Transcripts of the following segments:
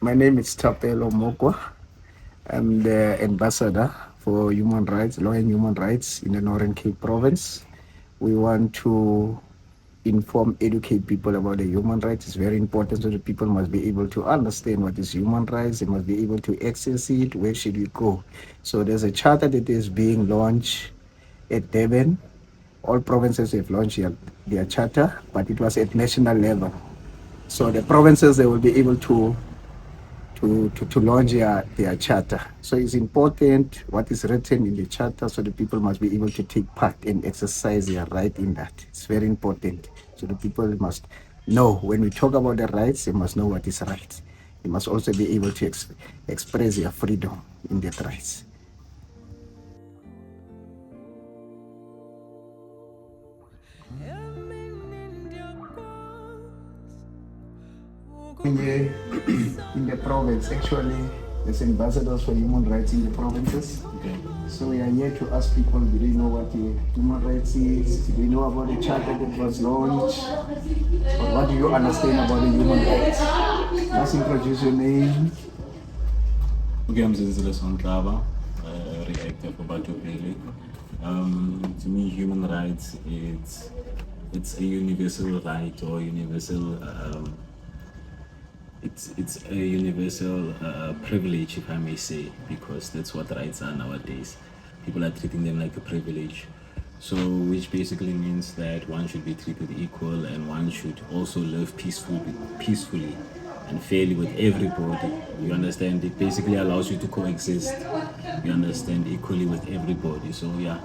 My name is Thapelo Mookwa. I'm the ambassador for human rights, law and human rights in the Northern Cape province. We want to inform, educate people about the human rights. It's very important, so the people must be able to understand what is human rights. They must be able to access it. Where should we go? So there's a charter that is being launched at Durban. All provinces have launched their charter, but it was at national level. So the provinces, they will be able to launch their charter. So it's important what is written in the charter, so the people must be able to take part and exercise their right in that. It's very important. So the people must know, when we talk about the rights, they must know what is right. They must also be able to express their freedom in their rights. In the province, actually, there's ambassadors for human rights in the provinces. Okay. So we are here to ask people, do they know what human rights is? Do they know about the charter that was launched? Or what do you understand about the human rights? Let's introduce your name. Okay, I'm Zenzile Sontlaba, reactor for Thapelo. To me, human rights, it's a universal right or universal. It's a universal privilege, if I may say, because that's what rights are nowadays. People are treating them like a privilege. So, which basically means that one should be treated equal and one should also live peacefully and fairly with everybody. You understand? It basically allows you to coexist. You understand, equally with everybody. So yeah,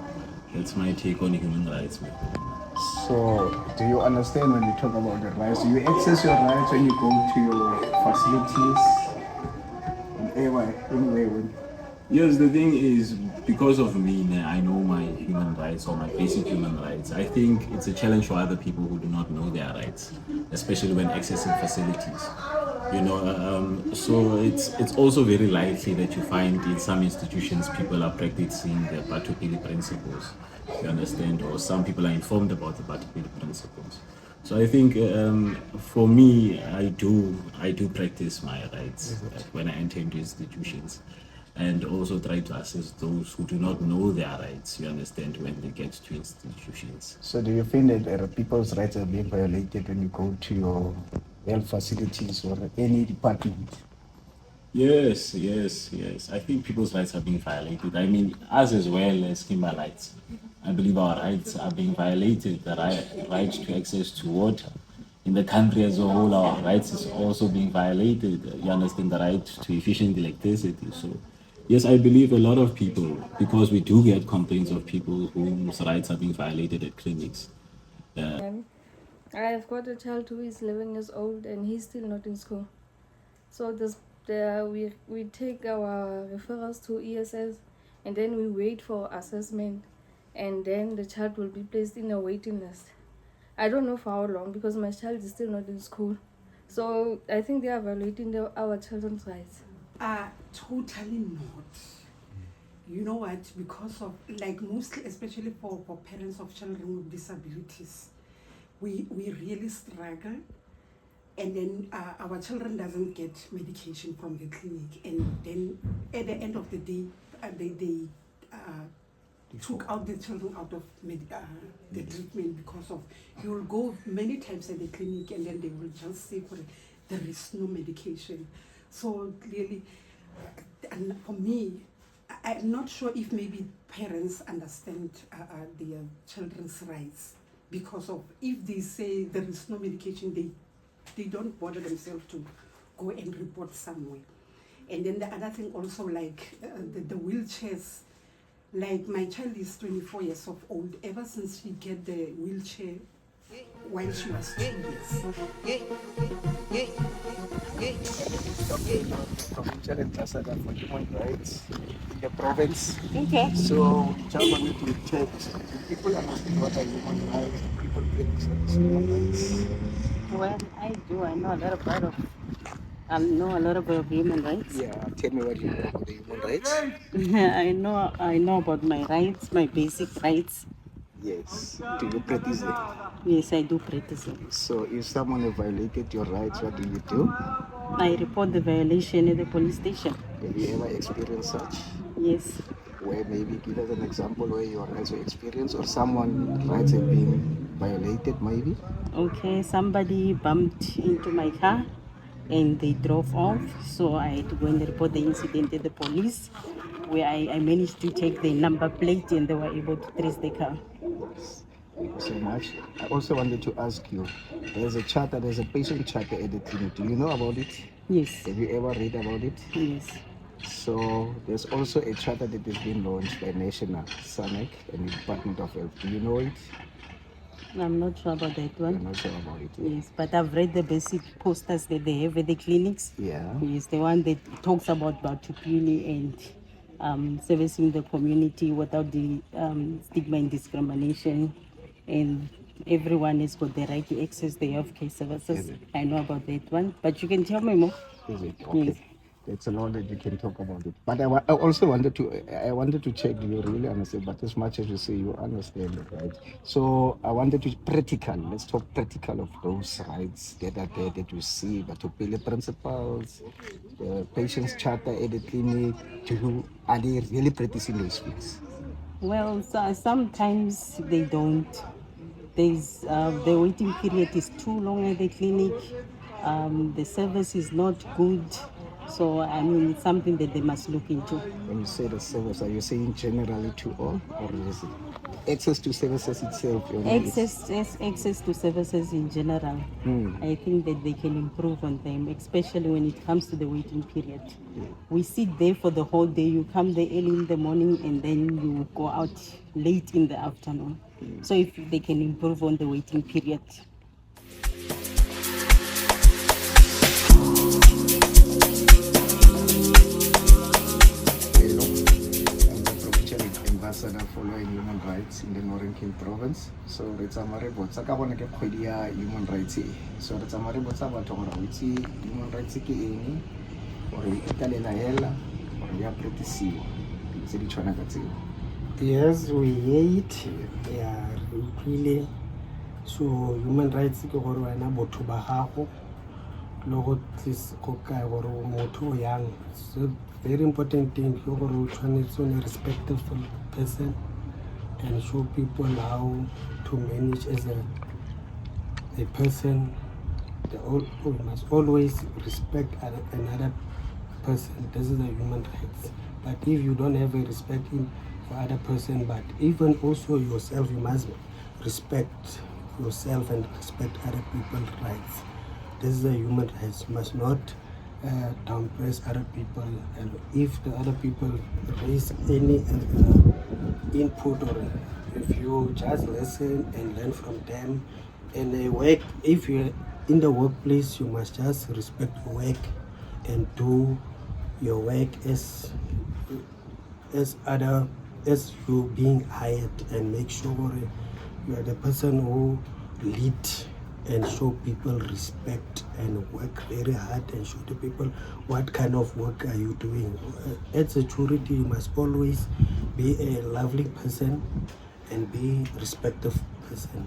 that's my take on human rights. So, do you understand when we talk about the rights? Do you access your rights when you go to your facilities? Anyway, Yes, the thing is, because of me, I know my human rights or my basic human rights. I think it's a challenge for other people who do not know their rights, especially when accessing facilities. So it's also very likely that you find in some institutions people are practicing the Thapelo principles. You understand, or some people are informed about the Thapelo principles. So I think for me, I do practice my rights when I enter into institutions, and also try to assist those who do not know their rights. You understand, when they get to institutions. so do you think that people's rights are being violated when you go to your health facilities or any department? Yes, yes, yes. I think people's rights are being violated. I mean, us as well as Kimber rights. I believe our rights are being violated. The right to access to water. In the country as a whole, our rights is also being violated. You understand, the right to efficient electricity. So, yes, I believe a lot of people, because we do get complaints of people whose rights are being violated at clinics. I have got a child who is 11 years old and he's still not in school. So we take our referrals to ESS and then we wait for assessment and then the child will be placed in a waiting list. I don't know for how long because my child is still not in school. So I think they are violating our children's rights. Totally not. You know what? Because of, like, mostly, especially for parents of children with disabilities, we really struggle, and then our children doesn't get medication from the clinic, and then at the end of the day, they took out the children out of the treatment because of, you will go many times at the clinic and then they will just say there is no medication. So clearly, and for me, I'm not sure if maybe parents understand their children's rights, because of, if they say there is no medication, they don't bother themselves to go and report somewhere. And then the other thing also, like the wheelchairs, like my child is 24 years old. Ever since she get the wheelchair, when she was 2 years. Provincial ambassador for human rights in the province. Okay. So we just wanted to check, do people understand what are human rights? Do people practice human rights? Well, I do. I know a lot about human rights. Yeah, tell me what you know about the human rights. I know about my rights, my basic rights. Yes. Do you practice them? Yes, I do practice them. So if someone has violated your rights, what do you do? I report the violation at the police station. Have you ever experienced such? Yes. Where maybe give us an example where your rights were experienced or someone's rights have been violated maybe? Okay, somebody bumped into my car and they drove off. So I had to go and report the incident at the police, where I managed to take the number plate and they were able to trace the car. Thank you so much. I also wanted to ask you, there's a patient charter at the clinic. Do you know about it? Yes. Have you ever read about it? Yes. So there's also a charter that has been launched by National, SANEC, and the Department of Health. Do you know it? I'm not sure about that one. You're not sure about it. Yes, but I've read the basic posters that they have at the clinics. Yeah. Yes, the one that talks about Batupili and servicing the community without the stigma and discrimination, and everyone has got the right to access the healthcare services. I know about that one, but you can tell me more. Is it? Okay. Yes. That's a lot that you can talk about it. But I also wanted to check, do you really understand? But as much as you say you understand it, right? So I wanted to let's talk practical of those rights that are there that you see, but to pay the principles, the patient's charter at the clinic, are they really practicing those things? Well, sometimes they don't. There's the waiting period is too long at the clinic. The service is not good. So, I mean, it's something that they must look into. When you say the service, are you saying generally to all, or is it access to services itself? Access to services in general. I think that they can improve on them, especially when it comes to the waiting period. We sit there for the whole day. You come there early in the morning and then you go out late in the afternoon. So if they can improve on the waiting period. Ambassador following human rights in the Northern Cape province. So re tsamaya botsa ka bona ke kgwedi ya human rights. So re tsamaya botsa batho gore o itse human rights ke eng, gore e italela hela, gore ya practice-iwa. Tse di tshwana ka tseo. Yes, we hear it. Yeah, really. So human rights ke gore wena botho ba gago le go ka gore motho yang. So very important thing ke gore o tshwanetse o respectful person and show people how to manage as a person. You must always respect another person. This is the human rights. But if you don't have a respect for other person, but even also yourself, you must respect yourself and respect other people's rights. This is a human rights. You must not downpraise other people, and if the other people raise any input, or if you just listen and learn from them, and they work, if you're in the workplace, you must just respect work and do your work as you being hired, and make sure you are the person who lead and show people respect and work very hard and show the people what kind of work are you doing. As a security, you must always be a lovely person and be respectful person.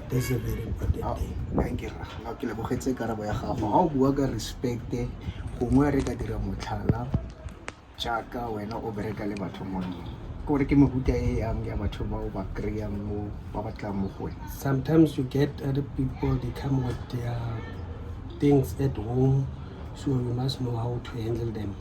That's a very important thing. Thank you. Now ke lebogetse karabo ya gago. Ha o bua ka respect, gongwe re ka dira motlhala jaaka wena o bereka le batho mo gore ke mehuta e yang ya batho ba o ba kry-ang mo ba batlang mo go wena. Sometimes you get other people, they come with their things at home, so you must know how to handle them.